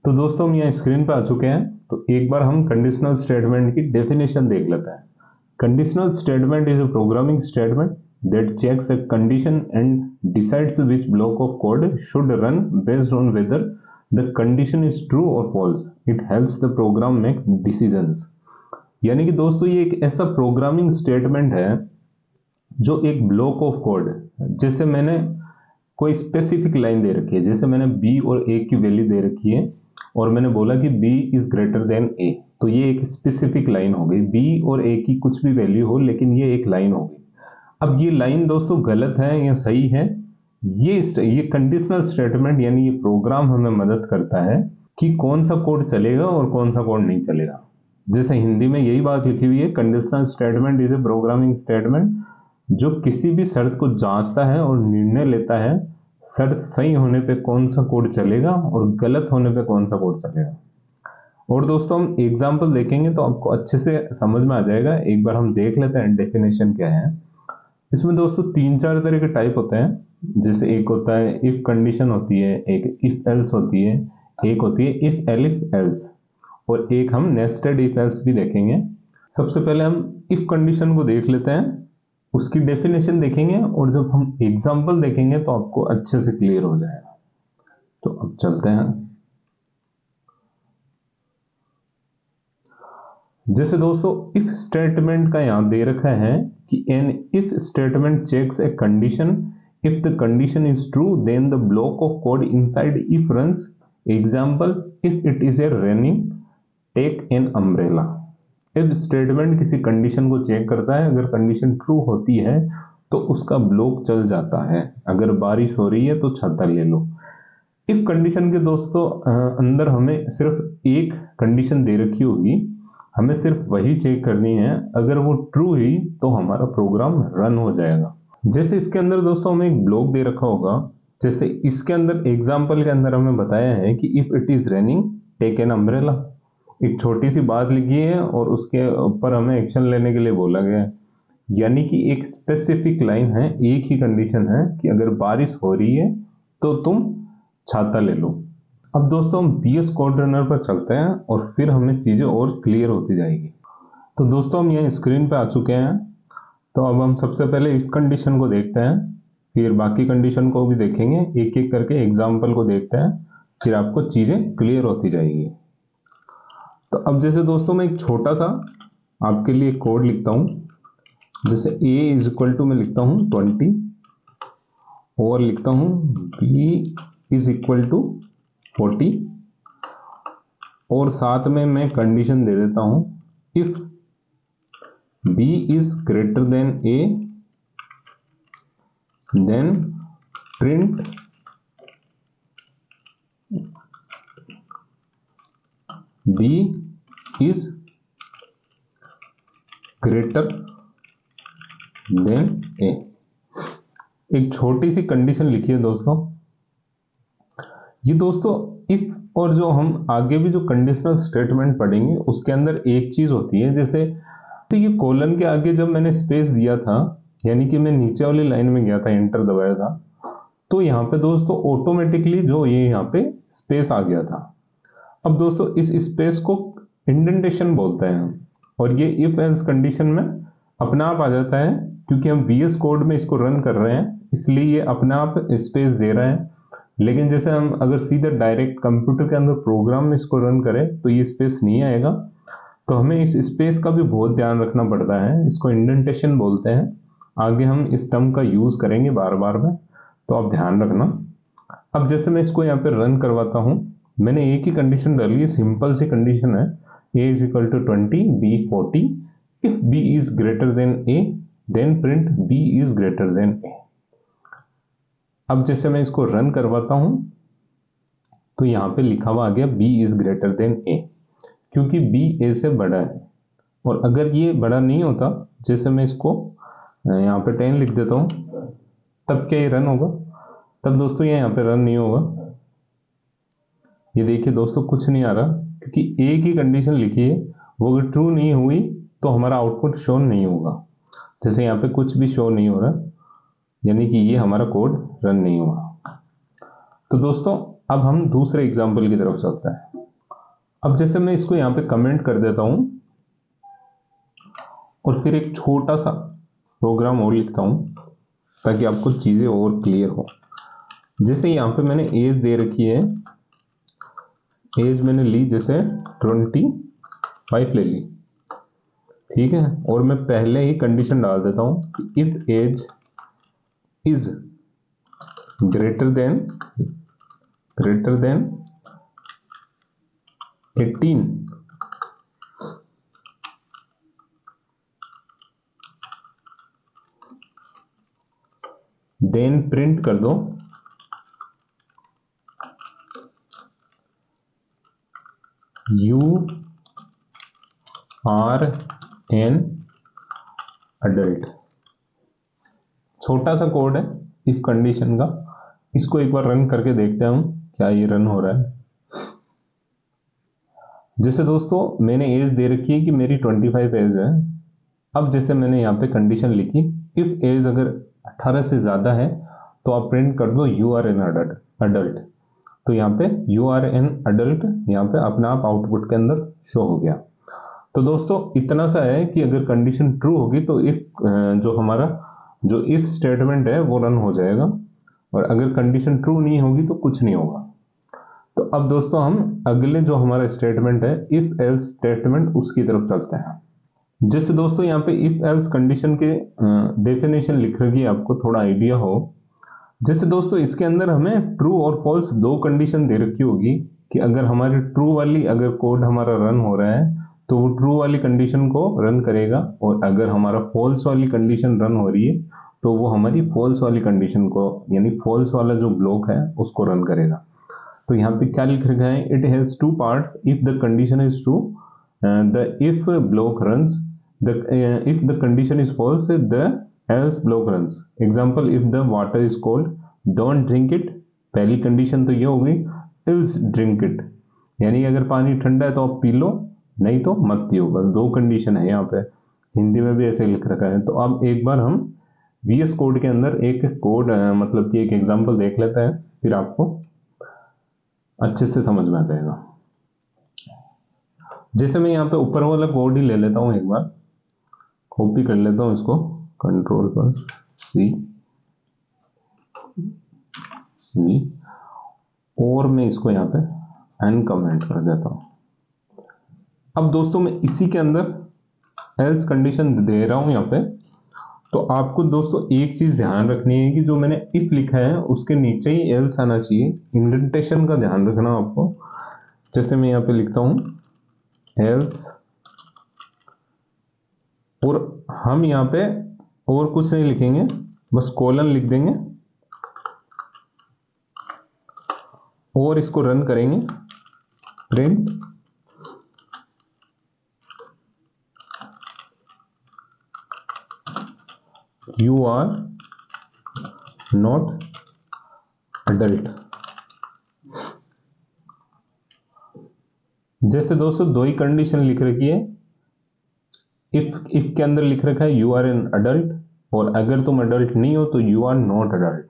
तो दोस्तों हम यहाँ स्क्रीन पे आ चुके हैं। तो एक बार हम कंडीशनल स्टेटमेंट की डेफिनेशन देख लेते हैं। Conditional statement is a programming statement that checks a condition and decides which block of code should run based on whether the condition is true or false. It helps the program make decisions. यानी कि दोस्तों ये एक ऐसा programming statement है जो एक block of code, जैसे मैंने कोई स्पेसिफिक लाइन दे रखी है, जैसे मैंने b और a की वैल्यू दे रखी है और मैंने बोला कि b is greater than a, तो ये एक स्पेसिफिक लाइन हो गई। b और a की कुछ भी वैल्यू हो लेकिन ये एक लाइन हो गई। अब ये लाइन दोस्तों गलत है या सही है, ये कंडीशनल स्टेटमेंट यानी ये प्रोग्राम हमें मदद करता है कि कौन सा कोड चलेगा और कौन सा कोड नहीं चलेगा। जैसे हिंदी में यही बात लिखी हुई है, conditional statement is a programming statement जो किसी भी शर्त को जांचता है और निर्णय लेता है शर्त सही होने पे कौन सा कोड चलेगा और गलत होने पे कौन सा कोड चलेगा। और दोस्तों हम एग्जाम्पल देखेंगे तो आपको अच्छे से समझ में आ जाएगा। एक बार हम देख लेते हैं डेफिनेशन क्या है। इसमें दोस्तों 3-4 तरह के टाइप होते हैं। जैसे एक होता है इफ कंडीशन होती है, एक इफ एल्स होती है, एक होती है इफ एलिफ एल्स, और एक हम नेस्टेड इफ एल्स भी देखेंगे। सबसे पहले हम इफ कंडीशन को देख लेते हैं, उसकी डेफिनेशन देखेंगे और जब हम एग्जाम्पल देखेंगे तो आपको अच्छे से क्लियर हो जाएगा। तो अब चलते हैं। जैसे दोस्तों इफ स्टेटमेंट का यहां दे रखा है कि an if statement checks a condition, if the condition is true then the block of code inside if runs. Example if it is a raining take an umbrella. If statement किसी condition को check करता है, अगर condition true होती है तो उसका block चल जाता है। अगर बारिश हो रही है तो छाता ले लो। इफ कंडीशन के दोस्तों अंदर हमें सिर्फ एक कंडीशन दे रखी होगी, हमें सिर्फ वही चेक करनी है। अगर वो ट्रू हुई तो हमारा प्रोग्राम रन हो जाएगा। जैसे इसके अंदर दोस्तों हमें एक ब्लॉक दे रखा होगा, जैसे इसके अंदर एग्जाम्पल के अंदर हमें बताया है कि if it is raining take an umbrella. एक छोटी सी बात लिखी है और उसके ऊपर हमें एक्शन लेने के लिए बोला गया है। यानी कि एक स्पेसिफिक लाइन है, एक ही कंडीशन है कि अगर बारिश हो रही है तो तुम छाता ले लो। अब दोस्तों हम VS कोड रनर पर चलते हैं और फिर हमें चीजें और क्लियर होती जाएगी। तो दोस्तों हम यहाँ स्क्रीन पे आ चुके हैं। तो अब हम सबसे पहले इफ कंडीशन को देखते हैं, फिर बाकी कंडीशन को भी देखेंगे, एक एक करके एग्जाम्पल को देखते हैं, फिर आपको चीजें क्लियर होती जाएगी। तो अब जैसे दोस्तों मैं एक छोटा सा आपके लिए कोड लिखता हूं। जैसे a इज इक्वल टू मैं लिखता हूं 20 और लिखता हूं b इज इक्वल टू 40 और साथ में मैं कंडीशन दे देता हूं if b is greater than a then print b is greater than a। एक छोटी सी कंडीशन लिखिए दोस्तों। ये दोस्तों इफ और जो हम आगे भी जो कंडीशनल स्टेटमेंट पढ़ेंगे उसके अंदर एक चीज होती है, जैसे तो ये कोलन के आगे जब मैंने स्पेस दिया था, यानी कि मैं नीचे वाली लाइन में गया था, एंटर दबाया था, तो यहाँ पे दोस्तों ऑटोमेटिकली जो ये यहाँ पे स्पेस आ गया था। अब दोस्तों इस स्पेस को इंडेंटेशन बोलते हैं और ये इफ एल्स कंडीशन में अपने आप आ जाता है, क्योंकि हम VS कोड में इसको रन कर रहे हैं इसलिए ये अपने आप स्पेस दे रहा है। लेकिन जैसे हम अगर सीधे डायरेक्ट कंप्यूटर के अंदर प्रोग्राम में इसको रन करें तो ये स्पेस नहीं आएगा। तो हमें इस स्पेस का भी बहुत ध्यान रखना पड़ता है, इसको इंडेंटेशन बोलते हैं। आगे हम इस टर्म का यूज करेंगे बार बार में, तो आप ध्यान रखना। अब जैसे मैं इसको यहाँ पे रन करवाता हूँ, मैंने एक ही कंडीशन डाली है, सिंपल सी कंडीशन है, a is equal to 20 b 40। If b is greater than a then print b is greater than a। अब जैसे मैं इसको रन करवाता हूं तो यहां पे लिखा हुआ आ गया b is greater than a, क्योंकि b a से बड़ा है। और अगर ये बड़ा नहीं होता, जैसे मैं इसको यहाँ पे 10 लिख देता हूं, तब क्या ये रन होगा? तब दोस्तों ये यहाँ पे रन नहीं होगा। ये देखिए दोस्तों कुछ नहीं आ रहा, क्योंकि एक ही कंडीशन लिखी है, वो अगर ट्रू नहीं हुई तो हमारा आउटपुट शो नहीं होगा। जैसे यहाँ पे कुछ भी शो नहीं हो रहा, यानी कि ये हमारा कोड रन नहीं हुआ। तो दोस्तों अब हम दूसरे एग्जाम्पल की तरफ चलते हैं। अब जैसे मैं इसको यहाँ पे कमेंट कर देता हूं और फिर एक छोटा सा प्रोग्राम और लिखता हूं ताकि आपको चीजें और क्लियर हो। जैसे यहाँ पे मैंने एज दे रखी है, एज मैंने ली जैसे 25 ले ली, ठीक है, और मैं पहले ही कंडीशन डाल देता हूं कि if age is greater than 18, then print कर दो यू आर एन अडल्ट। छोटा सा कोड है इफ कंडीशन का, इसको एक बार रन करके देखते हैं हम क्या ये रन हो रहा है। जैसे दोस्तों मैंने एज दे रखी है कि मेरी 25 एज है। अब जैसे मैंने यहाँ पे कंडीशन लिखी, इफ एज अगर 18 से ज्यादा है तो आप प्रिंट कर दो यू आर एन अडल्ट। तो यहाँ पे यू आर एन अडल्ट यहाँ पे अपने आप आउटपुट के अंदर शो हो गया। तो दोस्तों इतना सा है कि अगर कंडीशन ट्रू होगी तो इफ जो हमारा जो इफ स्टेटमेंट है वो रन हो जाएगा, और अगर कंडीशन ट्रू नहीं होगी तो कुछ नहीं होगा। तो अब दोस्तों हम अगले जो हमारा स्टेटमेंट है इफ एल्स स्टेटमेंट, उसकी तरफ चलते हैं। जैसे दोस्तों यहाँ पे इफ एल्स कंडीशन के डेफिनेशन लिख रखी है, आपको थोड़ा आइडिया हो। जैसे दोस्तों इसके अंदर हमें ट्रू और फॉल्स दो कंडीशन दे रखी होगी कि अगर हमारी ट्रू वाली अगर कोड हमारा रन हो रहा है तो वो ट्रू वाली कंडीशन को रन करेगा, और अगर हमारा फॉल्स वाली कंडीशन रन हो रही है तो वो हमारी फॉल्स वाली कंडीशन को, यानी फॉल्स वाला जो ब्लॉक है उसको रन करेगा। तो यहाँ पे क्या लिख रखा है, it has two parts, if the condition is true the if block runs, if the condition is false the else block runs। Example, if the water is cold don't drink it, पहली condition तो ये होगी, else drink it, यानी अगर पानी ठंडा है तो आप पी लो, नहीं तो मत पियो। बस दो कंडीशन है यहाँ पे, हिंदी में भी ऐसे लिख रखा है। तो अब एक बार हम VS कोड के अंदर एक कोड मतलब कि एक एग्जाम्पल देख लेते हैं, फिर आपको अच्छे से समझ में आ जाएगा। जैसे मैं यहाँ पे ऊपर वाला कोड ही ले लेता हूँ, एक बार कॉपी कर लेता हूँ इसको, कंट्रोल पर सी, और मैं इसको यहाँ पे अनकमेंट कर देता हूँ। अब दोस्तों मैं इसी के अंदर एल्स कंडीशन दे रहा हूँ यहाँ पे। तो आपको दोस्तों एक चीज ध्यान रखनी है कि जो मैंने इफ लिखा है उसके नीचे ही एल्स आना चाहिए, इंडेंटेशन का ध्यान रखना आपको। जैसे मैं यहाँ पे लिखता हूँ एल्स, और हम यहाँ पे और कुछ नहीं लिखेंगे, बस कोलन लिख देंगे और इसको रन करेंगे, print you are not adult. जैसे दोस्तों दो ही कंडीशन लिख रखी है, इफ के अंदर लिख रखा है यू आर एन अडल्ट, और अगर तुम अडल्ट नहीं हो तो यू आर नॉट अडल्ट।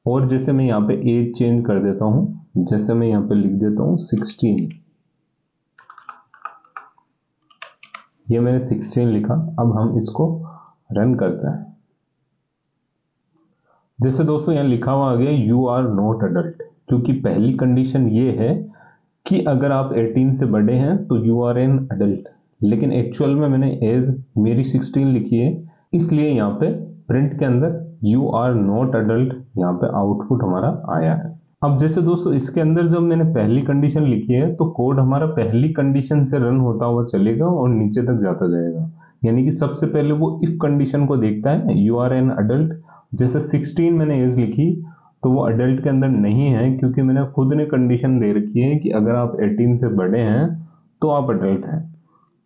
और जैसे मैं यहाँ पे एज चेंज कर देता हूं, जैसे मैं यहाँ पे लिख देता हूं 16, ये मैंने 16 लिखा। अब हम इसको रन करते हैं। जैसे दोस्तों यहाँ लिखा हुआ आ गया यू आर नॉट अडल्ट, क्योंकि पहली कंडीशन ये है कि अगर आप 18 से बड़े हैं तो यू आर एन अडल्ट, लेकिन एक्चुअल में मैंने एज मेरी 16 लिखी है, इसलिए यहाँ पे प्रिंट के अंदर यू आर नॉट अडल्ट यहाँ पे आउटपुट हमारा आया है। अब जैसे दोस्तों इसके अंदर जब मैंने पहली कंडीशन लिखी है तो कोड हमारा पहली कंडीशन से रन होता हुआ चलेगा और नीचे तक जाता जाएगा, यानी कि सबसे पहले वो इफ कंडीशन को देखता है, यू आर एन अडल्ट। जैसे 16 मैंने एज लिखी तो वो अडल्ट के अंदर नहीं है, क्योंकि मैंने खुद ने कंडीशन दे रखी है कि अगर आप 18 से बड़े हैं तो आप अडल्ट हैं।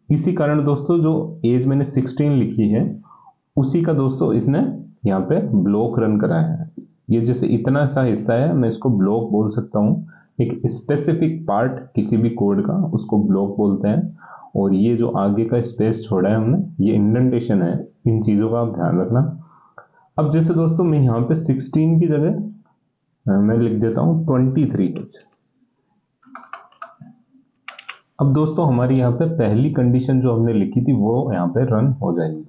इसी कारण दोस्तों जो एज मैंने 16 लिखी है उसी का दोस्तों इसने यहाँ पे ब्लॉक रन कराया है। ये जैसे इतना सा हिस्सा है, मैं इसको ब्लॉक बोल सकता हूँ, एक स्पेसिफिक पार्ट किसी भी कोड का उसको ब्लॉक बोलते हैं। और ये जो आगे का स्पेस छोड़ा है हमने, ये इंडेंटेशन है। इन चीजों का आप ध्यान रखना। अब जैसे दोस्तों मैं यहाँ पे 16 की जगह मैं लिख देता हूं 23H। अब दोस्तों हमारी यहाँ पे पहली कंडीशन जो हमने लिखी थी वो यहाँ पे रन हो जाएगी,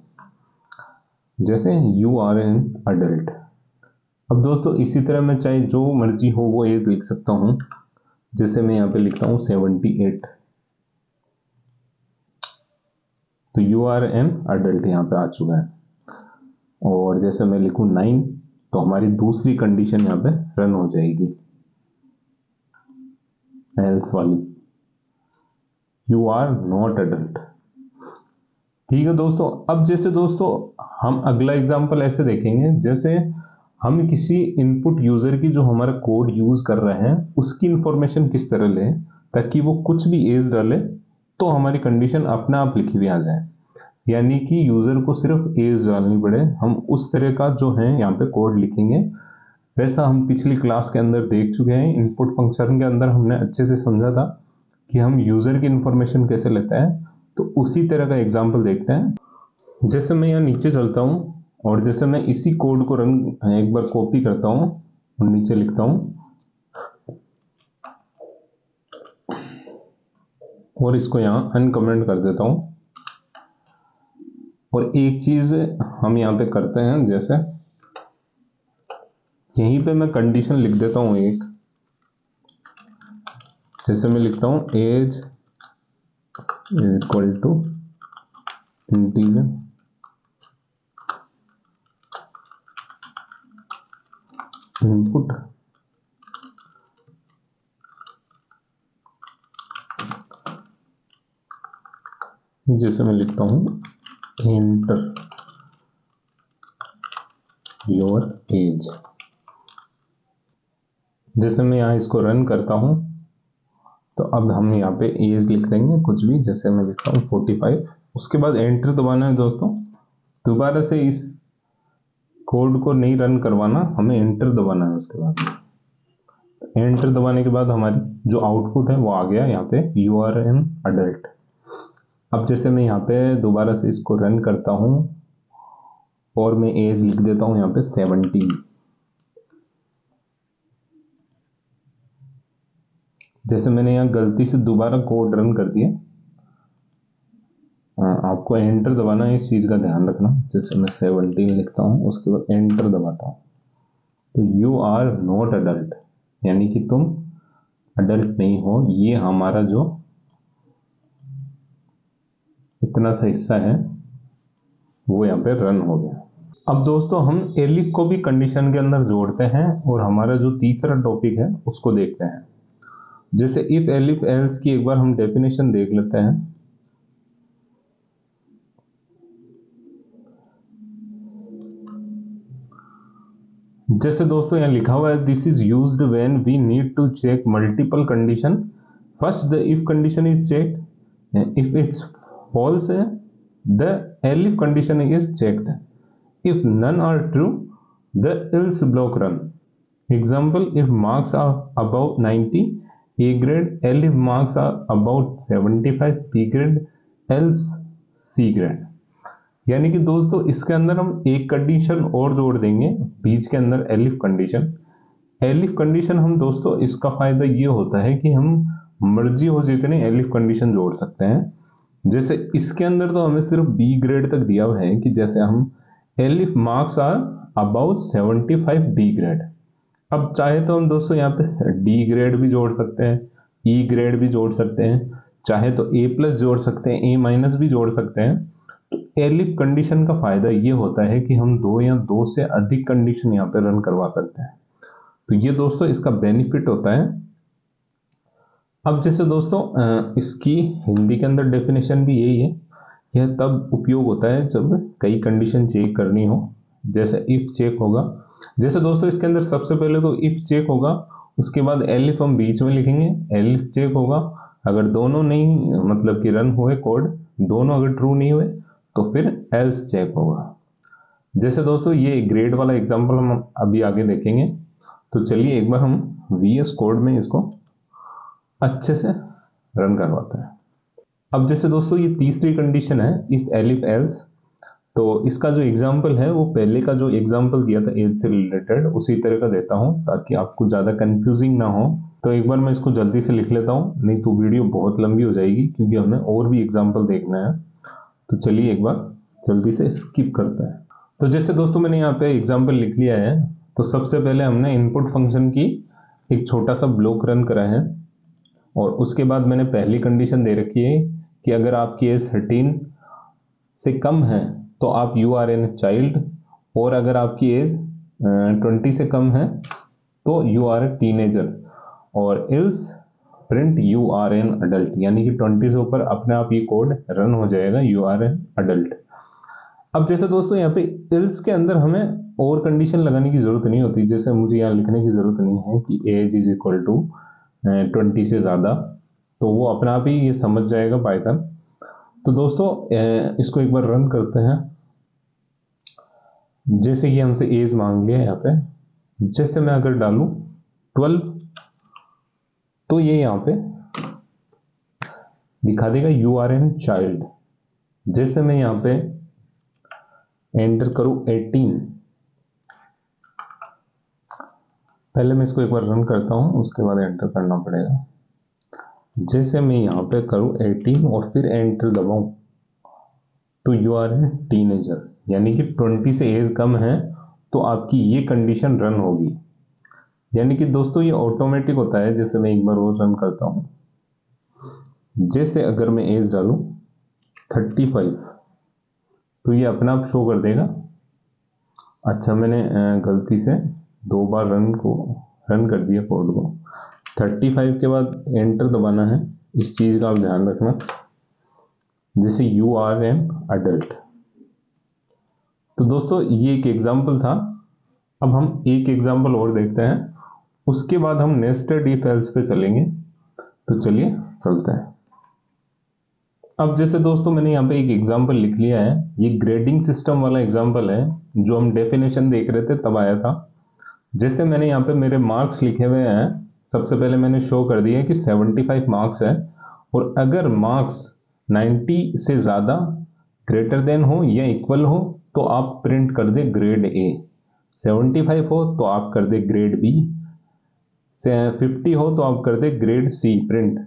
जैसे यू आर एन अडल्ट। अब दोस्तों इसी तरह मैं चाहे जो मर्जी हो वो एज लिख सकता हूं, जैसे मैं यहाँ पे लिखता हूं 78, तो यू आर एन अडल्ट यहाँ पे आ चुका है। और जैसे मैं लिखूं 9, तो हमारी दूसरी कंडीशन यहाँ पे रन हो जाएगी, एल्स वाली, यू आर नॉट अडल्ट। ठीक है दोस्तों। अब जैसे दोस्तों हम अगला एग्जांपल ऐसे देखेंगे, जैसे हम किसी इनपुट यूजर की जो हमारा कोड यूज कर रहे हैं उसकी इंफॉर्मेशन किस तरह लें ताकि वो कुछ भी एज डाले तो हमारी कंडीशन अपने आप लिखी हुई आ जाए, यानी कि यूजर को सिर्फ एज डालनी पड़े। हम उस तरह का जो है यहाँ पे कोड लिखेंगे, वैसा हम पिछली क्लास के अंदर देख चुके हैं। इनपुट फंक्शन के अंदर हमने अच्छे से समझा था कि हम यूजर की इंफॉर्मेशन कैसे लेते हैं, तो उसी तरह का एग्जांपल देखते हैं। जैसे मैं यहाँ नीचे चलता हूँ और जैसे मैं इसी कोड को रन एक बार कॉपी करता हूँ और नीचे लिखता हूँ और इसको यहाँ अनकमेंट कर देता हूँ। और एक चीज हम यहाँ पे करते हैं, जैसे यहीं पे मैं कंडीशन लिख देता हूँ एक, जैसे मैं लिखता हूँ age is equal to integer input जैसे मैं लिखता हूँ एंटर योर एज। जैसे मैं यहाँ इसको रन करता हूँ तो अब हम यहाँ पे एज लिख देंगे कुछ भी, जैसे मैं लिखता हूँ 45। उसके बाद एंटर दबाना है दोस्तों। दोबारा से इस कोड को नहीं रन करवाना, हमें एंटर दबाना है। उसके बाद एंटर दबाने के बाद हमारी जो आउटपुट है वो आ गया यहाँ पे यू आर एन अडल्ट। अब जैसे मैं यहाँ पे दोबारा से इसको रन करता हूँ और मैं एज लिख देता हूँ यहाँ पे 17। जैसे मैंने यहाँ गलती से दोबारा कोड रन कर दिया, आपको एंटर दबाना है, इस चीज का ध्यान रखना। जैसे मैं 17 लिखता हूँ उसके बाद एंटर दबाता हूँ, तो यू आर नॉट अडल्ट, यानी कि तुम अडल्ट नहीं हो। ये हमारा जो इतना सा हिस्सा है वो यहाँ पे रन हो गया। अब दोस्तों हम एलिफ को भी कंडीशन के अंदर जोड़ते हैं और हमारा जो तीसरा टॉपिक है उसको देखते हैं। जैसे इफ एलिफ एल्स की एक बार हम डेफिनेशन देख लेते हैं। जैसे दोस्तों यहाँ लिखा हुआ है this is used when we need to check multiple condition. First the if condition is checked, if it's false the elif condition is checked, if none are true the else block run. Example, if marks are above 90 A grade, L if marks are about 75 B grade, else C grade। यानी कि दोस्तों इसके अंदर हम एक condition और जोड़ देंगे बीच के अंदर एलिफ कंडीशन। एलिफ कंडीशन हम दोस्तों इसका फायदा ये होता है कि हम मर्जी हो जितने एलिफ कंडीशन जोड़ सकते हैं। जैसे इसके अंदर तो हमें सिर्फ बी ग्रेड तक दिया हुआ है कि जैसे हम elif marks are about 75 B grade. अब चाहे तो हम दोस्तों यहाँ पे डी ग्रेड भी जोड़ सकते हैं, ई ग्रेड भी जोड़ सकते हैं, चाहे तो ए प्लस जोड़ सकते हैं, ए माइनस भी जोड़ सकते हैं। तो एलिफ कंडीशन का फायदा ये होता है कि हम दो या दो से अधिक कंडीशन यहाँ पे रन करवा सकते हैं। तो ये दोस्तों इसका बेनिफिट होता है। अब जैसे दोस्तों इसकी हिंदी के अंदर डेफिनेशन भी यही है। यह तब उपयोग होता है जब कई कंडीशन चेक करनी हो, जैसे इफ चेक होगा। जैसे दोस्तों इसके अंदर सबसे पहले तो इफ चेक होगा, उसके बाद एलिफ हम बीच में लिखेंगे, एलिफ चेक होगा। अगर दोनों नहीं मतलब कि रन हुए कोड, दोनों अगर ट्रू नहीं हुए तो फिर एल्स चेक होगा। जैसे दोस्तों ये ग्रेड वाला एग्जांपल हम अभी आगे देखेंगे, तो चलिए एक बार हम VS कोड में इसको अच्छे से रन करवाते हैं। अब जैसे दोस्तों ये तीसरी कंडीशन है इफ एलिफ एल्स, तो इसका जो एग्जाम्पल है वो पहले का जो एग्जाम्पल दिया था एज से रिलेटेड उसी तरह का देता हूँ ताकि आपको ज़्यादा कंफ्यूजिंग ना हो। तो एक बार मैं इसको जल्दी से लिख लेता हूँ, नहीं तो वीडियो बहुत लंबी हो जाएगी क्योंकि हमें और भी एग्जाम्पल देखना है। तो चलिए एक बार जल्दी से स्किप करते हैं। तो जैसे दोस्तों मैंने यहाँ पे एग्जाम्पल लिख लिया है, तो सबसे पहले हमने इनपुट फंक्शन की एक छोटा सा ब्लॉक रन करा है और उसके बाद मैंने पहली कंडीशन दे रखी है कि अगर आपकी एज 13 से कम है तो आप यू आर एन चाइल्ड, और अगर आपकी एज 20 से कम है तो यू आर ए टीनेजर, और else print you are an adult, यानी कि 20 से ऊपर अपने आप ये कोड रन हो जाएगा यू आर एन अडल्ट। अब जैसे दोस्तों यहाँ पे इल्स के अंदर हमें और कंडीशन लगाने की जरूरत नहीं होती, जैसे मुझे यहाँ लिखने की जरूरत नहीं है कि एज इज इक्वल टू 20 से ज़्यादा, तो वो अपने आप ही ये समझ जाएगा पाइथन। तो दोस्तों इसको एक बार रन करते हैं। जैसे कि हमसे एज मांग लिया यहाँ पे, जैसे मैं अगर डालूं 12 तो ये यहाँ पे दिखा देगा यू आर एन चाइल्ड। जैसे मैं यहाँ पे एंटर करूं 18, पहले मैं इसको एक बार रन करता हूं उसके बाद एंटर करना पड़ेगा। जैसे मैं यहाँ पे करूं 18 और फिर एंटर दबाऊं तो यू आर ए टीनेजर, यानी कि 20 से एज कम है तो आपकी ये कंडीशन रन होगी। यानी कि दोस्तों ये ऑटोमेटिक होता है। जैसे मैं एक बार और रन करता हूं, जैसे अगर मैं एज डालूं 35 तो ये अपने आप शो कर देगा। अच्छा मैंने गलती से 2 बार रन कर दिया कोड को। 35 के बाद एंटर दबाना है, इस चीज का आप ध्यान रखना। जैसे यू आर एन अडल्ट। तो दोस्तों ये एक एग्जाम्पल था। अब हम एक एग्जाम्पल और देखते हैं, उसके बाद हम नेस्टेड इफ एल्स पे चलेंगे। तो चलिए चलते हैं। अब जैसे दोस्तों मैंने यहाँ पे एक एग्जाम्पल लिख लिया है, ये ग्रेडिंग सिस्टम वाला एग्जाम्पल है जो हम डेफिनेशन देख रहे थे तब आया था। जैसे मैंने यहाँ पे मेरे मार्क्स लिखे हुए हैं, सबसे पहले मैंने शो कर दिया कि 75 मार्क्स है, और अगर मार्क्स 90 से ज़्यादा ग्रेटर देन हो या इक्वल हो तो आप प्रिंट कर दे ग्रेड ए। 75 हो तो आप कर दे ग्रेड बी, 50 हो तो आप कर दे ग्रेड सी प्रिंट,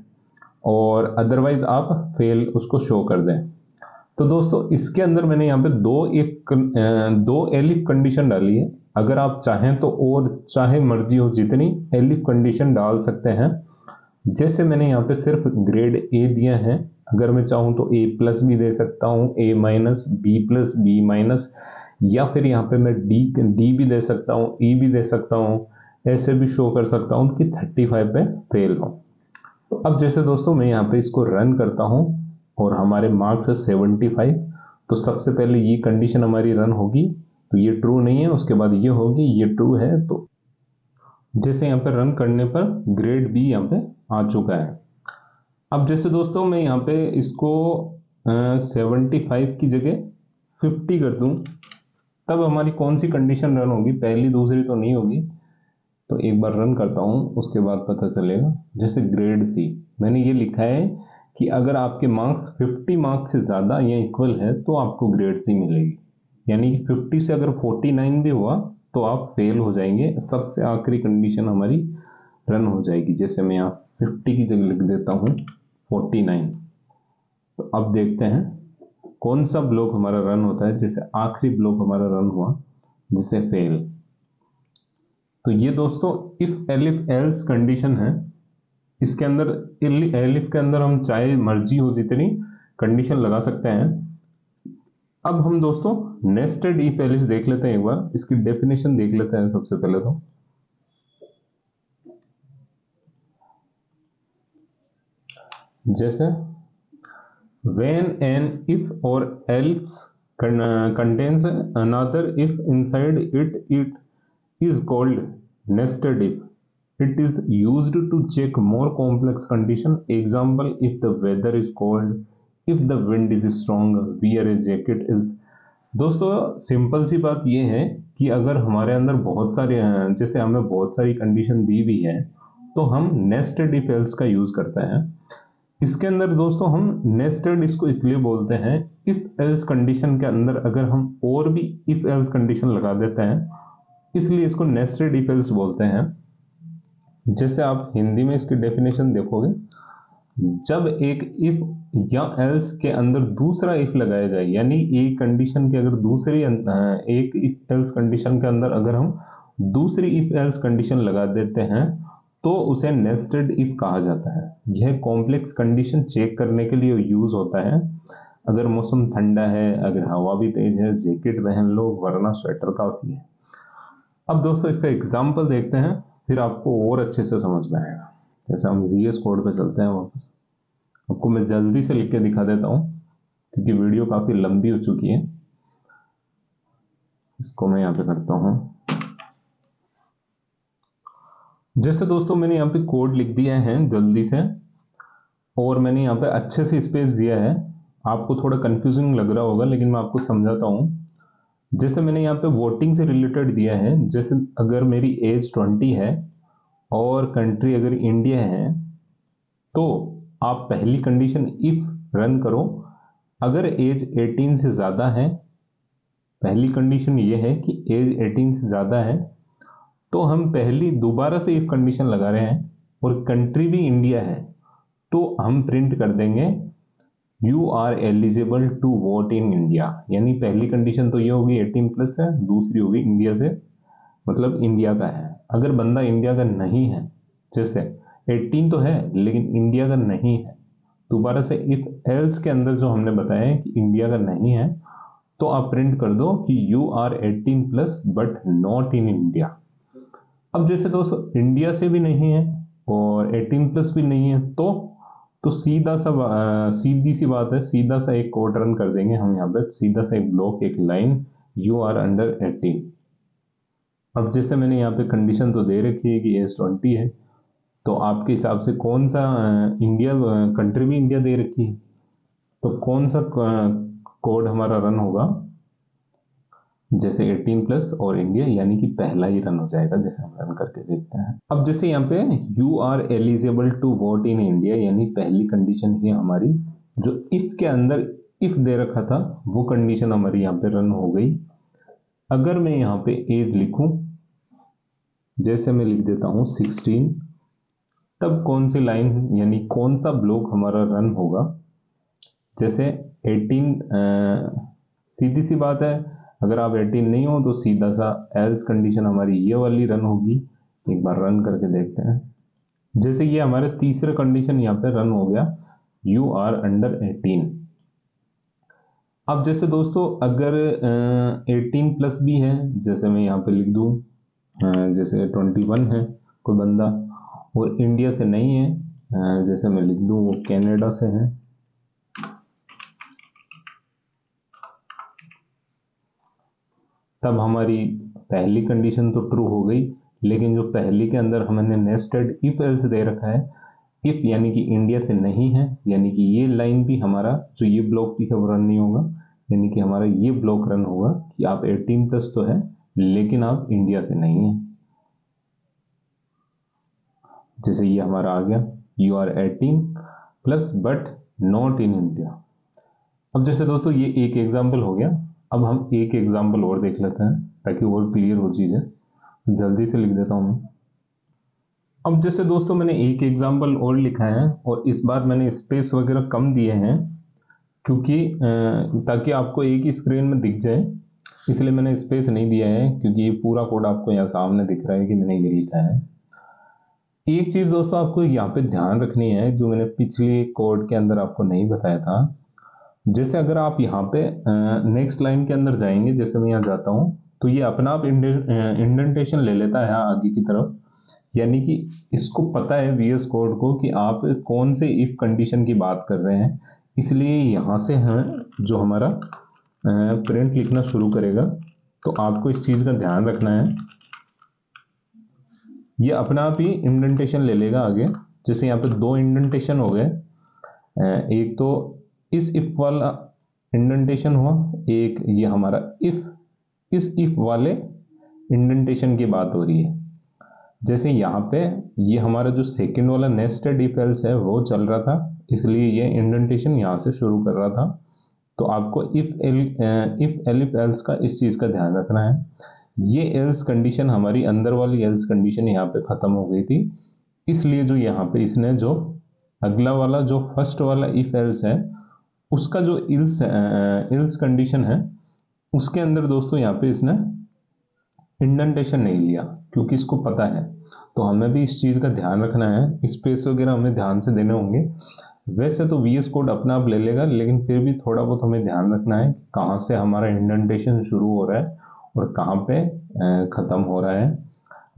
और अदरवाइज आप फेल उसको शो कर दें। तो दोस्तों इसके अंदर मैंने यहाँ पे दो एलिफ कंडीशन डाली है। अगर आप चाहें तो और चाहे मर्जी हो जितनी एलिफ कंडीशन डाल सकते हैं। जैसे मैंने यहाँ पे सिर्फ ग्रेड ए दिया है, अगर मैं चाहूँ तो ए प्लस भी दे सकता हूँ, A minus, B plus, B minus, या फिर यहाँ पे मैं डी भी दे सकता हूँ, ई भी दे सकता हूँ, ऐसे भी शो कर सकता हूँ कि 35 पे फेल हो। अब जैसे दोस्तों मैं यहाँ पे इसको रन करता हूँ और हमारे मार्क्स है 75, तो सबसे पहले ये कंडीशन हमारी रन होगी, तो ये ट्रू नहीं है, उसके बाद ये होगी, ये ट्रू है। तो जैसे यहाँ पे रन करने पर ग्रेड बी यहाँ पे आ चुका है। अब जैसे दोस्तों मैं यहाँ पे इसको 75 की जगह 50 कर दूं, तब हमारी कौन सी कंडीशन रन होगी? पहली दूसरी तो नहीं होगी। तो एक बार रन करता हूँ उसके बाद पता चलेगा। जैसे ग्रेड सी मैंने ये लिखा है कि अगर आपके मार्क्स 50 मार्क्स से ज़्यादा या इक्वल है तो आपको ग्रेड सी मिलेगी, यानी कि 50 से अगर 49 भी हुआ तो आप फेल हो जाएंगे। सबसे आखिरी कंडीशन हमारी रन हो जाएगी। जैसे मैं यहाँ 50 की जगह लिख देता हूँ 49। तो अब देखते हैं कौन सा ब्लॉक हमारा रन होता है। जैसे आखिरी ब्लॉक हमारा रन हुआ जिसे फेल। तो ये दोस्तों इफ एलिफ एल्स कंडीशन है। इसके अंदर एलिफ के अंदर हम चाहे मर्जी हो जितनी कंडीशन लगा सकते हैं। अब हम दोस्तों नेस्टेड इफ एल्स देख लेते हैं, एक बार इसकी डेफिनेशन देख लेते हैं सबसे पहले। तो जैसे when an if or else contains another if inside it, it is called nested if. It is used to check more complex condition. Example, if the weather is cold, if the wind is strong, wear a jacket else. दोस्तों simple सी बात ये है कि अगर हमारे अंदर बहुत सारे जैसे हमें बहुत सारी कंडीशन दी हुई है तो हम नेस्टेड इफ एल्स का यूज करते हैं। इसके अंदर दोस्तों हम नेस्टेड इसको इसलिए बोलते हैं, इफ एल्स कंडीशन के अंदर अगर हम और भी इफ एल्स कंडीशन लगा देते हैं, इसलिए इसको नेस्टेड इफ एल्स बोलते हैं। जैसे आप हिंदी में इसकी डेफिनेशन देखोगे, जब एक इफ या एल्स के अंदर दूसरा इफ लगाया जाए, यानी एक कंडीशन के अगर दूसरी एक इफ एल्स कंडीशन के अंदर अगर हम दूसरी इफ एल्स कंडीशन लगा देते हैं तो उसे नेस्टेड इफ कहा जाता है। यह कॉम्प्लेक्स कंडीशन चेक करने के लिए यूज होता है। अगर मौसम ठंडा है, अगर हवा भी तेज है, जैकेट पहन लो, वरना स्वेटर काफी है। अब दोस्तों इसका एग्जाम्पल देखते हैं, फिर आपको और अच्छे से समझ में आएगा। जैसे हम VS कोड पे चलते हैं वापस, आपको मैं जल्दी से लिख के दिखा देता हूं क्योंकि वीडियो काफी लंबी हो चुकी है। इसको मैं यहां पे करता हूं। जैसे दोस्तों मैंने यहाँ पे कोड लिख दिया है जल्दी से, और मैंने यहाँ पे अच्छे से स्पेस दिया है। आपको थोड़ा कंफ्यूजिंग लग रहा होगा लेकिन मैं आपको समझाता हूँ। जैसे मैंने यहाँ पे वोटिंग से रिलेटेड दिया है, जैसे अगर मेरी एज 20 है और कंट्री अगर इंडिया है, तो आप पहली कंडीशन इफ रन करो, अगर एज 18 से ज्यादा है, पहली कंडीशन ये है कि एज 18 से ज्यादा है, तो हम पहली दोबारा से इफ कंडीशन लगा रहे हैं और कंट्री भी इंडिया है, तो हम प्रिंट कर देंगे you are eligible to vote in India. यानी पहली कंडीशन तो ये होगी 18+ है, दूसरी होगी इंडिया से, मतलब इंडिया का है। अगर बंदा इंडिया का नहीं है, जैसे 18 तो है लेकिन इंडिया का नहीं है, दोबारा से इफ एल्स के अंदर जो हमने बताया है कि इंडिया का नहीं है, तो आप प्रिंट कर दो कि you are 18+ but not in India. अब जैसे दोस्तों इंडिया से भी नहीं है और 18+ भी नहीं है, तो सीधा सा सीधी सी बात है, सीधा सा एक कोड रन कर देंगे हम यहाँ पे, सीधा सा एक ब्लॉक, एक लाइन, यू आर अंडर 18। अब जैसे मैंने यहाँ पे कंडीशन तो दे रखी है कि एज 20 है, तो आपके हिसाब से कौन सा इंडिया कंट्री भी इंडिया दे रखी है, तो कौन सा कोड हमारा रन होगा, जैसे 18+ और इंडिया, यानी कि पहला ही रन हो जाएगा। जैसे हम रन करके देखते हैं। अब जैसे यहाँ पे you are eligible to vote in India, यानी पहली कंडीशन ही हमारी जो इफ के अंदर इफ दे रखा था, वो कंडीशन हमारी यहाँ पे रन हो गई। अगर मैं यहाँ पे एज लिखूं, जैसे मैं लिख देता हूं 16, तब कौन सी लाइन यानी कौन सा ब्लॉक हमारा रन होगा, जैसे 18, सीधी सी बात है, अगर आप 18 नहीं हो तो सीधा सा एल्स कंडीशन हमारी ये वाली रन होगी। एक बार रन करके देखते हैं। जैसे ये हमारे तीसरे कंडीशन यहाँ पे रन हो गया, यू आर अंडर 18। अब जैसे दोस्तों अगर 18+ भी है, जैसे मैं यहाँ पे लिख दूं, जैसे 21 है कोई बंदा और इंडिया से नहीं है, जैसे मैं लिख दूं वो कनाडा से है, तब हमारी पहली कंडीशन तो ट्रू हो गई। लेकिन जो पहली के अंदर हमने नेस्टेड इफ एल्स दे रखा है, इफ यानी कि इंडिया से नहीं है, यानी कि ये लाइन भी हमारा जो ये ब्लॉक भी है वो रन नहीं होगा, यानी कि हमारा ये ब्लॉक रन होगा कि आप 18+ तो है लेकिन आप इंडिया से नहीं है। जैसे ये हमारा आ गया, you are 18+ but not in India. अब जैसे दोस्तों ये एक एग्जाम्पल हो गया। अब हम एक एग्जाम्पल और देख लेते हैं ताकि और क्लियर हो चीजें। जल्दी से लिख देता हूं मैं। अब जैसे दोस्तों मैंने एक एग्जाम्पल और लिखा है और इस बार मैंने स्पेस वगैरह कम दिए हैं क्योंकि ताकि आपको एक ही स्क्रीन में दिख जाए, इसलिए मैंने स्पेस नहीं दिया है, क्योंकि ये पूरा कोड आपको यहाँ सामने दिख रहा है कि मैंने ये लिखा है। एक चीज दोस्तों आपको यहाँ पे ध्यान रखनी है जो मैंने पिछले कोड के अंदर आपको नहीं बताया था। जैसे अगर आप यहाँ पे नेक्स्ट लाइन के अंदर जाएंगे, जैसे मैं यहाँ जाता हूँ, तो ये अपना आप इंडेंटेशन ले लेता है आगे की तरफ, यानी कि इसको पता है VS कोड को कि आप कौन से इफ कंडीशन की बात कर रहे हैं, इसलिए यहाँ से हमें जो हमारा प्रिंट लिखना शुरू करेगा। तो आपको इस चीज का ध्यान रखना है, ये अपना आप ही इंडेंटेशन ले लेगा आगे। जैसे यहाँ पे 2 इंडेंटेशन हो गए, एक तो इस इफ वाला इंडेंटेशन हुआ, एक ये हमारा इफ, इस इफ वाले इंडेंटेशन की बात हो रही है। जैसे यहाँ पे ये हमारा जो सेकंड वाला नेस्टेड इफ एल्स है वो चल रहा था इसलिए ये इंडेंटेशन यहाँ से शुरू कर रहा था। तो आपको इफ एलिफ एल्स का इस चीज का ध्यान रखना है। ये एल्स कंडीशन, हमारी अंदर वाली एल्स कंडीशन यहाँ पे खत्म हो गई थी, इसलिए जो यहाँ पे इसने जो अगला वाला जो फर्स्ट वाला इफ एल्स है उसका जो इल्स कंडीशन है उसके अंदर दोस्तों यहाँ पे इसने इंडेंटेशन नहीं लिया, क्योंकि इसको पता है। तो हमें भी इस चीज का ध्यान रखना है, स्पेस वगैरह हमें ध्यान से देने होंगे। वैसे तो वीएस कोड अपना आप ले लेगा, लेकिन फिर भी थोड़ा बहुत हमें ध्यान रखना है कहाँ से हमारा इंडेंटेशन शुरू हो रहा है और कहाँ पे खत्म हो रहा है।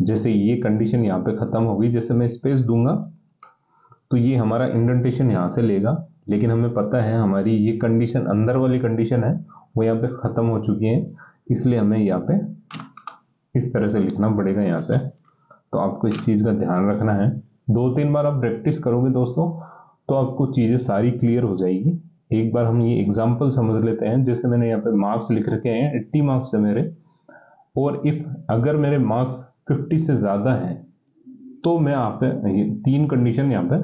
जैसे ये कंडीशन यहाँ पे खत्म होगी, जैसे मैं स्पेस दूंगा तो ये हमारा इंडेंटेशन यहाँ से लेगा, लेकिन हमें पता है हमारी ये कंडीशन, अंदर वाली कंडीशन है, वो यहाँ पे खत्म हो चुकी है, इसलिए हमें यहाँ पे इस तरह से लिखना पड़ेगा यहाँ से। तो आपको इस चीज का ध्यान रखना है। 2-3 बार आप प्रैक्टिस करोगे दोस्तों तो आपको चीजें सारी क्लियर हो जाएगी। एक बार हम ये एग्जाम्पल समझ लेते हैं। जैसे मैंने यहाँ पे मार्क्स लिख रखे हैं, 80 मार्क्स है मेरे, और इफ अगर मेरे मार्क्स 50 से ज्यादा हैं तो मैं यहाँ पे 3 कंडीशन यहाँ पे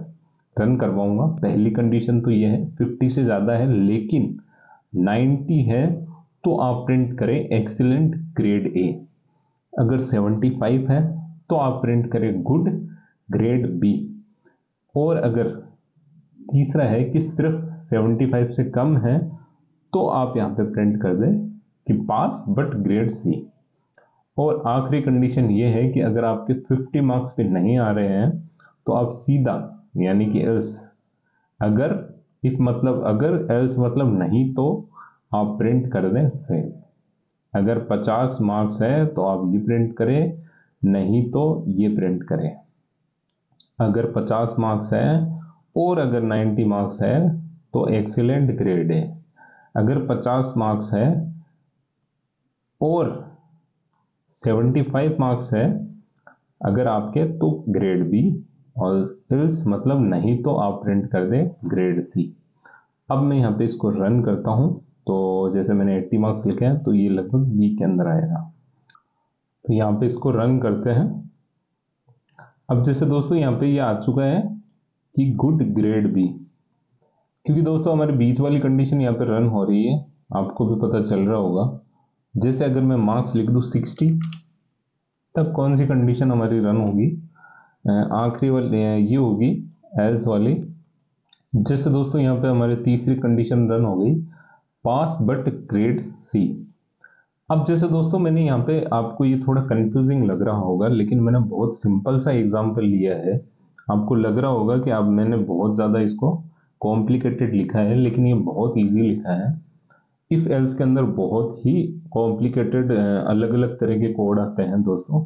रन करवाऊंगा। पहली कंडीशन तो ये है 50 से ज्यादा है लेकिन 90 है तो आप प्रिंट करें एक्सीलेंट ग्रेड ए। अगर 75 है तो आप प्रिंट करें गुड ग्रेड बी। और अगर तीसरा है कि सिर्फ 75 से कम है तो आप यहाँ पे प्रिंट कर दें कि पास बट ग्रेड सी। और आखिरी कंडीशन ये है कि अगर आपके 50 मार्क्स पे नहीं आ रहे हैं तो आप सीधा, यानी कि एल्स, अगर इफ मतलब अगर, एल्स मतलब नहीं, तो आप प्रिंट कर दें फेल। अगर 50 मार्क्स है तो आप ये प्रिंट करें, नहीं तो ये प्रिंट करें। अगर 50 मार्क्स है और अगर 90 मार्क्स है तो एक्सीलेंट ग्रेड है। अगर 50 मार्क्स है और 75 मार्क्स है अगर आपके तो ग्रेड बी, और एल्स मतलब नहीं तो आप प्रिंट कर दें ग्रेड सी। अब मैं यहाँ पे इसको रन करता हूँ तो जैसे मैंने 80 मार्क्स लिखे हैं तो ये लगभग बी के अंदर आएगा। तो यहाँ पे इसको रन करते हैं। अब जैसे दोस्तों यहाँ पे ये आ चुका है कि गुड ग्रेड बी, क्योंकि दोस्तों हमारी बीच वाली कंडीशन यहाँ पे रन हो रही है, आपको भी पता चल रहा होगा। जैसे अगर मैं मार्क्स लिख दूं 60, तब कौन सी कंडीशन हमारी रन होगी? आखिरी वाली ये होगी, एल्स वाली। जैसे दोस्तों यहाँ पे हमारी तीसरी कंडीशन रन हो गई, पास बट ग्रेड सी। अब जैसे दोस्तों मैंने यहाँ पे, आपको ये थोड़ा कंफ्यूजिंग लग रहा होगा लेकिन मैंने बहुत सिंपल सा एग्जांपल लिया है। आपको लग रहा होगा कि अब मैंने बहुत ज़्यादा इसको कॉम्प्लिकेटेड लिखा है, लेकिन ये बहुत इजी लिखा है। इफ एल्स के अंदर बहुत ही कॉम्प्लिकेटेड अलग अलग तरह के कोड आते हैं दोस्तों।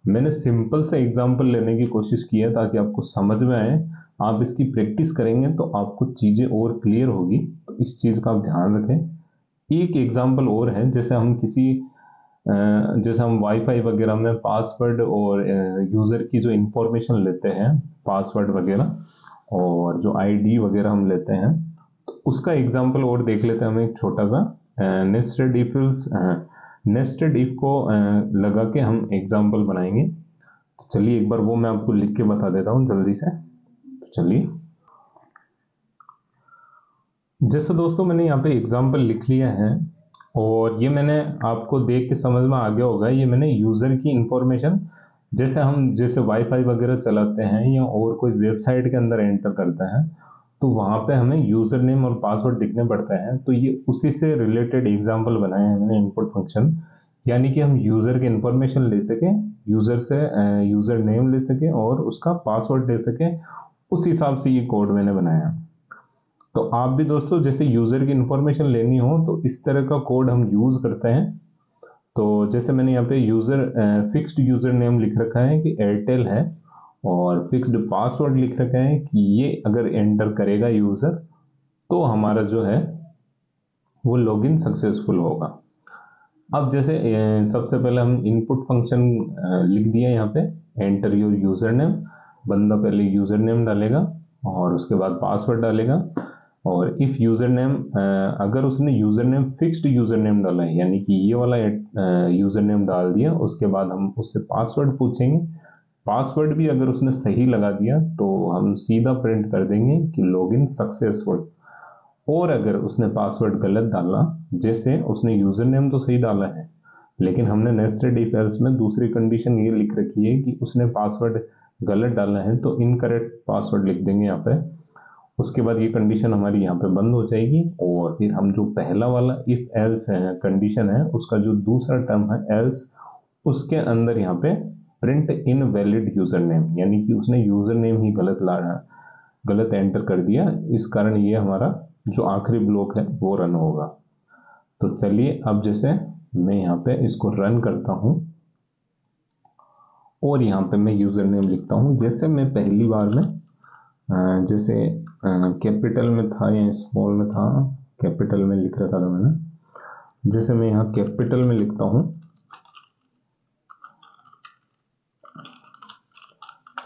मैंने सिंपल सा एग्जांपल लेने की कोशिश की है ताकि आपको समझ में आए। आप इसकी प्रैक्टिस करेंगे तो आपको चीज़ें और क्लियर होगी, तो इस चीज़ का आप ध्यान रखें। एक एग्जांपल और है, जैसे हम जैसे हम वाईफाई वगैरह में पासवर्ड और यूज़र की जो इंफॉर्मेशन लेते हैं, पासवर्ड वगैरह और जो आईडी वगैरह हम लेते हैं, तो उसका एग्जांपल और देख लेते हैं हम एक छोटा सा। नेस्टेड इफ को लगा के हम एग्जांपल बनाएंगे। तो चलिए एक बार वो मैं आपको लिख के बता देता हूँ जल्दी से। तो चलिए, जैसे दोस्तों मैंने यहाँ पे एग्जांपल लिख लिया है और ये मैंने आपको देख के समझ में आ गया होगा, ये मैंने यूजर की इंफॉर्मेशन, जैसे वाईफाई वगैरह चलाते हैं या और कोई वेबसाइट के अंदर एंटर करते हैं तो वहां पे हमें यूजर नेम और पासवर्ड लिखने पड़ते हैं। तो ये उसी से रिलेटेड एग्जांपल बनाए हैं मैंने, इनपुट फंक्शन, यानी कि हम यूजर की इंफॉर्मेशन ले सके, यूजर से यूजर नेम ले सके और उसका पासवर्ड ले सके, उस हिसाब से ये कोड मैंने बनाया। तो आप भी दोस्तों जैसे यूजर की इंफॉर्मेशन लेनी हो तो इस तरह का कोड हम यूज करते हैं। तो जैसे मैंने यहाँ पे फिक्स्ड यूजर नेम लिख रखा है कि एयरटेल है, और फिक्स्ड पासवर्ड लिख रखा है कि ये अगर एंटर करेगा यूजर तो हमारा जो है वो लॉगिन सक्सेसफुल होगा। अब जैसे सबसे पहले हम इनपुट फंक्शन लिख दिया यहाँ पे, एंटर योर यूजर नेम। बंदा पहले यूजर नेम डालेगा और उसके बाद पासवर्ड डालेगा। और इफ यूजर नेम, अगर उसने user name fixed user name डाला है, यानी कि ये वाला यूजर नेम डाल दिया, उसके बाद हम उससे पासवर्ड पूछेंगे। पासवर्ड भी अगर उसने सही लगा दिया तो हम सीधा प्रिंट कर देंगे कि लॉगिन सक्सेसफुल। और अगर उसने पासवर्ड गलत डाला, जैसे उसने यूजर नेम तो सही डाला है लेकिन हमने नेस्टेड इफ एल्स में दूसरी कंडीशन ये लिख रखी है कि उसने पासवर्ड गलत डाला है, तो इनकरेक्ट पासवर्ड लिख देंगे यहाँ पे। उसके बाद ये कंडीशन हमारी यहाँ पे बंद हो जाएगी और फिर हम जो पहला वाला इफ एल्स है कंडीशन है, उसका जो दूसरा टर्म है एल्स, उसके अंदर यहाँ पे print in valid user name, यानी कि उसने यूजर नेम ही गलत एंटर कर दिया, इस कारण ये हमारा जो आखिरी ब्लॉक है वो रन होगा। तो चलिए अब जैसे मैं यहाँ पे इसको रन करता हूँ और यहाँ पे मैं यूजर नेम लिखता हूँ। जैसे मैं पहली बार में जैसे कैपिटल में था या स्मॉल में था, कैपिटल में लिख रखा था मैंने। जैसे मैं यहाँ कैपिटल में लिखता हूँ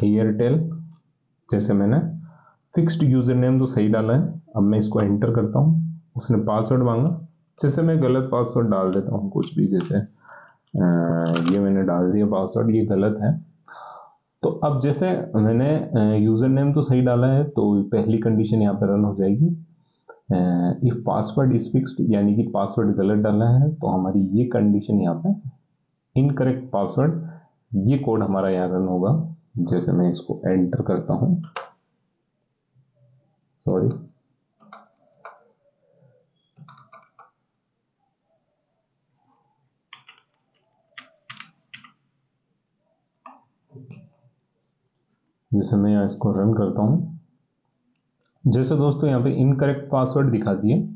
एयरटेल, जैसे मैंने फिक्स्ड यूजर नेम तो सही डाला है। अब मैं इसको एंटर करता हूँ। उसने पासवर्ड मांगा, जैसे मैं गलत पासवर्ड डाल देता हूँ कुछ भी, जैसे ये मैंने डाल दिया पासवर्ड, ये गलत है। तो अब जैसे मैंने यूजर नेम तो सही डाला है तो पहली कंडीशन यहाँ पर रन हो जाएगी। इफ पासवर्ड इज फिक्स्ड, यानी कि पासवर्ड गलत डाला है तो हमारी ये कंडीशन यहाँ पे इनकरेक्ट पासवर्ड, ये कोड हमारा यहाँ रन होगा। जैसे मैं इसको एंटर करता हूँ, सॉरी, जैसे मैं यहाँ इसको रन करता हूँ, जैसे दोस्तों यहाँ पे इनकरेक्ट पासवर्ड दिखा दिए,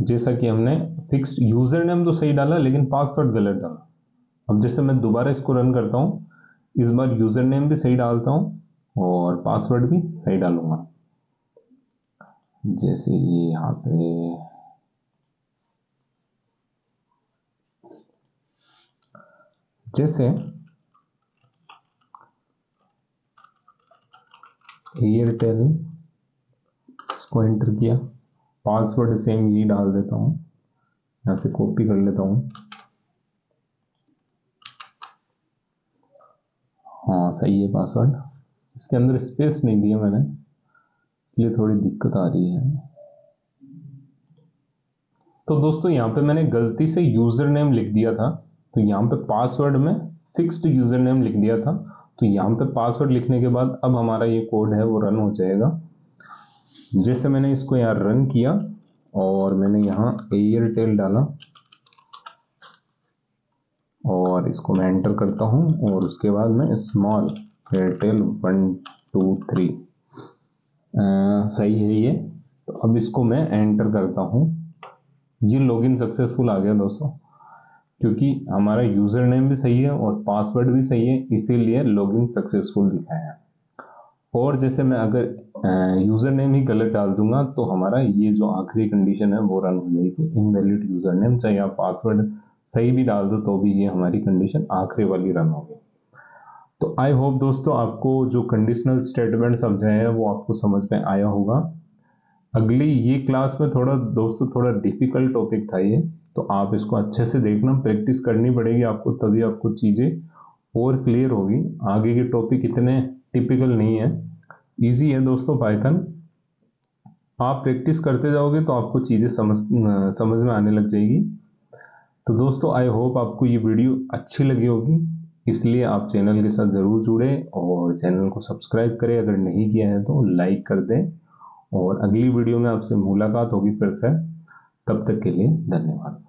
जैसा कि हमने फिक्स्ड यूजर नेम तो सही डाला लेकिन पासवर्ड गलत डाला। अब जैसे मैं दोबारा इसको रन करता हूँ, इस बार यूजर नेम भी सही डालता हूँ और पासवर्ड भी सही डालूंगा। जैसे ये यहाँ पे जैसे एयरटेल इसको एंटर किया, पासवर्ड सेम यही डाल देता हूँ, यहाँ से कॉपी कर लेता हूँ। हाँ सही है पासवर्ड, इसके अंदर स्पेस नहीं दिया मैंने, इसलिए थोड़ी दिक्कत आ रही है। तो दोस्तों यहाँ पे मैंने गलती से यूजर नेम लिख दिया था, तो यहाँ पे पासवर्ड में फिक्स्ड यूजर नेम लिख दिया था। तो यहाँ पे पासवर्ड लिखने के बाद अब हमारा ये कोड है वो रन हो जाएगा। जैसे मैंने इसको यहाँ रन किया और मैंने यहाँ एयरटेल डाला और इसको मैं एंटर करता हूँ और उसके बाद मैं स्मॉल एयरटेल 1 2 3 सही है ये। तो अब इसको मैं एंटर करता हूँ, ये लॉगिन सक्सेसफुल आ गया दोस्तों, क्योंकि हमारा यूजर नेम भी सही है और पासवर्ड भी सही है, इसीलिए लॉगिन सक्सेसफुल दिखाया है। और जैसे मैं अगर यूजर नेम ही गलत डाल दूंगा तो हमारा ये जो आखिरी कंडीशन है वो रन हो जाएगी, इनवैलिड यूजर नेम, चाहे आप पासवर्ड सही भी डाल दो तो भी ये हमारी कंडीशन आखिरी वाली रन होगी। तो आई होप दोस्तों आपको जो कंडीशनल स्टेटमेंट समझाया है वो आपको समझ में आया होगा। अगली ये क्लास में थोड़ा डिफिकल्ट टॉपिक था ये, तो आप इसको अच्छे से देखना, प्रैक्टिस करनी पड़ेगी आपको, तभी आपको चीजें और क्लियर होगी। आगे के टॉपिक इतने टिपिकल नहीं है, इजी है दोस्तों पाइथन। आप प्रैक्टिस करते जाओगे तो आपको चीजें समझ में आने लग जाएगी। तो दोस्तों आई होप आपको ये वीडियो अच्छी लगी होगी, इसलिए आप चैनल के साथ जरूर जुड़े और चैनल को सब्सक्राइब करें, अगर नहीं किया है तो लाइक कर दें। और अगली वीडियो में आपसे मुलाकात होगी फिर से, तब तक के लिए धन्यवाद।